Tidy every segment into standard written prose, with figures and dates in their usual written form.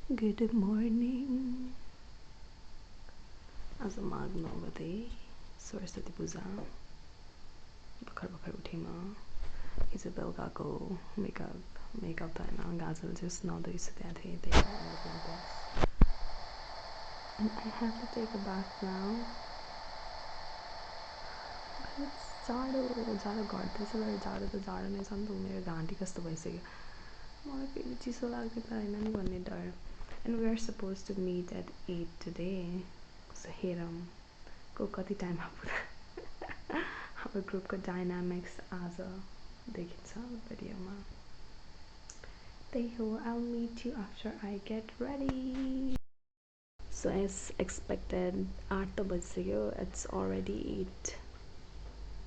Good morning. आज माघ 9 गते सरस्वती पूजा भर्खर भर्खर उठेँ म हिजो बेलुकाको मेकअप त होइन गाजल जस नहुँदै सुतेको थिएँ त्यही and I have to take a bath now. जाडो घट्दैछ तर जाडो त जाडो नै छ नि त मेरो घाँटी कस्तो भइसक्यो मलाई फेरि चिसो लाग्यो त होइन नि भन्ने डर and we are supposed to meet at 8 today so हेरौँ को कति टाइममा पुरा हाम्रो ग्रुपको डायनामिक्स आज देखिन्छ भिडियोमा त्यही हो I'll meet you after I get ready. So as expected 8 त बजिसक्यो it's already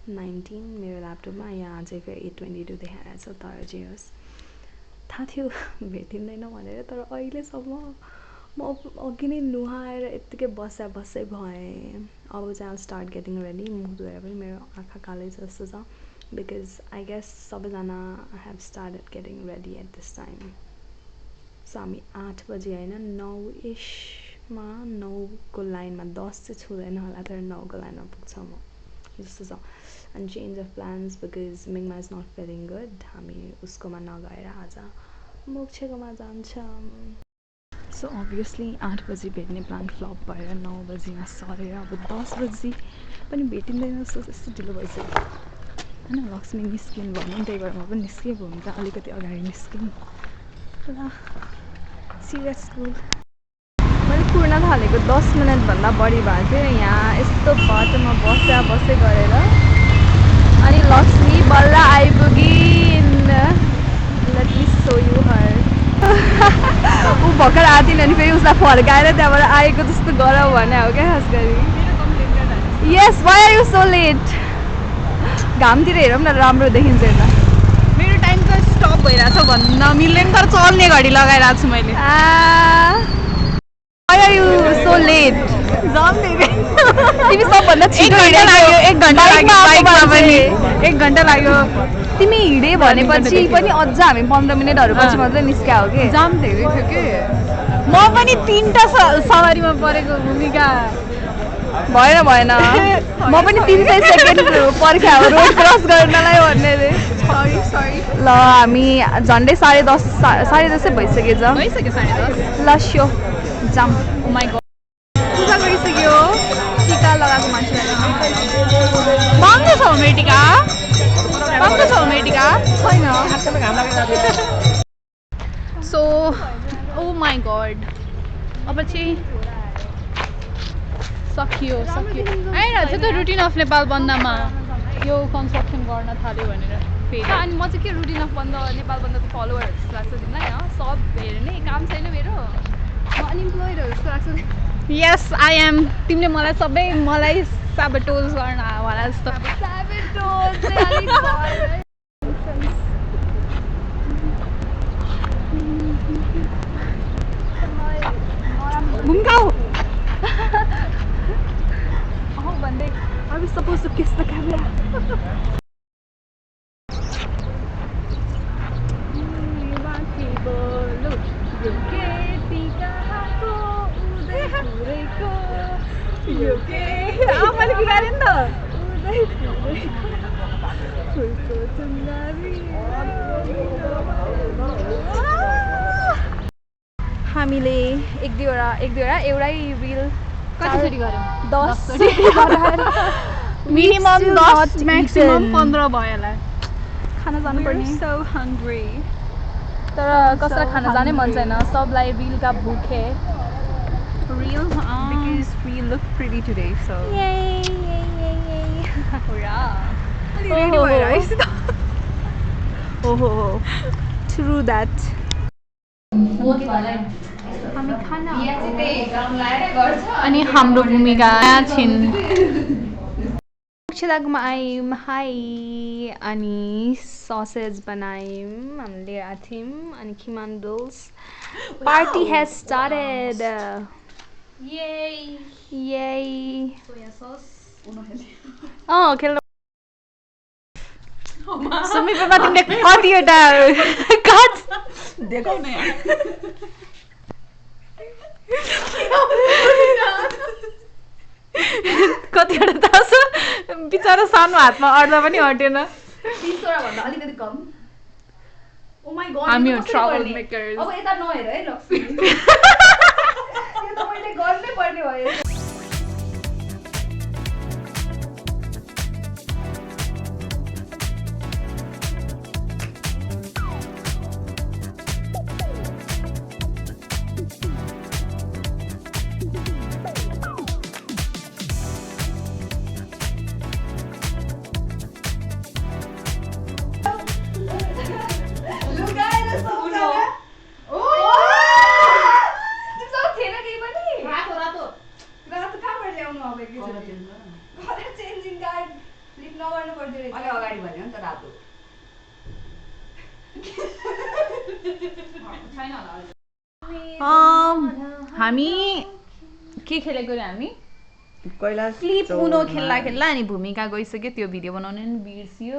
8:19 मेरो ल्यापटपमा यहाँ चाहिँ फेरि 8:22 देखाइरहेछ तर जे होस् थाहा थियो भेटिँदैन भनेर तर अहिलेसम्म म अघि नै नुहाएर यत्तिकै बस्दै भएँ अब चाहिँ स्टार्ट गेटिङ रेडी मुख धोएर पनि मेरो आँखा कालै जस्तो छ बिकज आई गेस सबैजना have started getting ready at this time so हामी 8 बजी होइन 9-इशमा 9को लाइनमा 10 चाहिँ छुँदैन होला तर 9को लाइनमा पुग्छ म जस्तो छ and change of plans because Mingma is not feeling good. हामी उसकोमा नगएर आज मोक्षकोमा जान्छौँ. So obviously 8 बजी भेट्ने प्लान फ्लप भएर 9 बजीमा सरेर अब 10 बजी पनि भेटिँदैन जस्तो त्यस्तो ढिलो भइसक्यो हैन लक्ष्मी निस्किन् भन्नु त्यही भएर म पनि निस्केको हुन्छ अलिकति अगाडि निस्किन् ल सिरियस स्कुल मैले कुर्न थालेको 10 मिनेटभन्दा बढी भएको थियो यहाँ यस्तो बाटोमा बस्दै गरेर अनि लक्ष्मी बल्ल आइपुगिन् लेट मी सो यु हर ऊ भर्खर आथिन अनि फेरि उसलाई फर्काएर त्यहाँबाट आएको जस्तो गर भने हो क्या खास गरी yes why are you so late घामतिर हेरौँ न राम्रो देखिन्छ यता मेरो टाइम त स्टप भइरहेछ भन्न मिल्दैन तर चल्ने घडी लगाइरहेको छु मैले why are you so late तिमी सबभन्दा छिटो लाग्यो 1 घन्टा लाग्यो बाइकमा पनि 1 घन्टा लाग्यो तिमी हिँडे भनेपछि पनि अझ हामी 15 मिनेटहरु पछि मात्रै निस्क्या हो के जाम धेरै थियो के म पनि 3टा सवारीमा परेको भूमिका भएन म पनि 300 सेकेन्ड पर्ख्या हो रोड क्रस गर्नलाई भन्ने सरी ल हामी झन्डै 10:30 भइसक्यो ल स्यो जाम ओ माय गॉड पूजा गरिसक्यो टीका लगाएको मान्छेलाई महँगो छ मेरो टीका छैन सो ओ माय गॉड अब चाहिँ सकियो आइरहेको छ त रुटिन अफ नेपाल बन्दमा यो कन्स्ट्रक्सन गर्न थाल्यो भनेर फेरि अनि म चाहिँ के रुटिन अफ नेपाल बन्दको फलोवर जस्तो लाग्छ तिमीलाई सब हेर्ने काम छैन मेरो म अनइम्प्लोइडहरू जस्तो लाग्छ यस आई एम तिमीले मलाई साबटोज गर्न होला जस्तो भुम्काउ भन्दै Are we supposed to kiss the camera? मैले बिगारेँ नि त हामीले एक दुईवटा एउटै रिल कतिचोटि गर्यौँ 10 मिनिमम 10 म्याक्सिमम 15 भयो होला खाना जानुपर्ने so hungry तर कसैलाई खाना जानै मन छैन सबलाई रिलका भुखे real because we look pretty today so yay oh true that अनि हाम्रो भूमिका छिन् मोक्षदाकोमा आयौँ हाई अनि ससेज बनायौँ हामीले लिएर थियौँ अनि Khima noodles party has started yay soya sauce खेल्नु सुमी पेपा तिमीले कतिवटा कट देखाउने कतिवटा तासो बिचरा सानो हातमा अड्दा पनि अटेन 30 वटा भन्दा अलिकति कम ओ माय गॉड हामी ट्राभल मेकर्स अब यता नहेर है लक्ष्मी यो त मैले गर्नै पर्ने भयो हामी के खेलेको रे हामी कैलाश स्लिप उनो खेल्दा अनि भूमिका गइसक्यो त्यो भिडियो बनाउनु नि बिर्सियो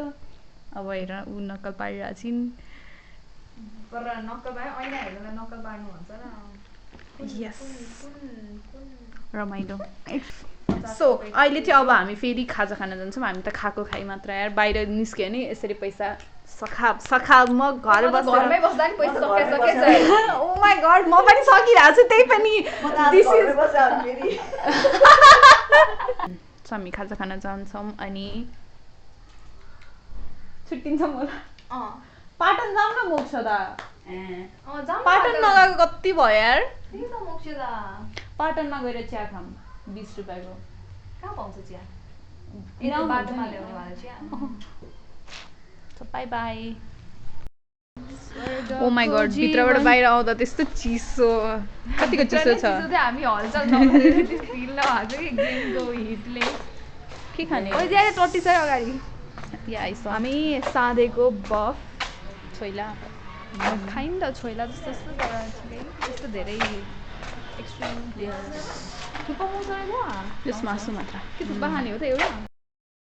अब हेर ऊ नक्कल पारिरहेको छिन् तर नक्कल पाए ऐना हेर्दा नक्कल पार्नु भन्छ न यस रमाइलो सो अहिले चाहिँ अब हामी फेरि खाजा खान जान्छौँ हामी त खाएको खाइ मात्र यार बाहिर निस्क्यो भने यसरी पैसा सखा म घरमै बस्दा नि पैसा सकिसकेछ ओ माय गॉड म पनि सकिरहेको छु त्यही पनि हामी खाजा खान जान्छौँ अनि छुट्टिन्छौँ होला पाटन जाउँ न मोक्षदा पाटन नगएको कति भयो यार पाटनमा गएर चिया खाऊँ 20 रुपियाँको कहाँ पाउँछ चिया बाटोमा ल्याउने वाला चिया bye bye oh my god भित्रबाट बाहिर आउँदा त्यस्तो चिसो कतिको चिसो छ हामी हलचल नगरेर फिल नभएको कि गेमको हिटले के खाने टट्टी छ अगाडि हामी साँधेको बफ छोइला खायौँ त छोइला जस्तो जस्तो तर त्यस्तो धेरै एक्सट्रिम थुक्पा पाउँछ त्यस मासु मात्र के थुक्पा खाने हो त एउटा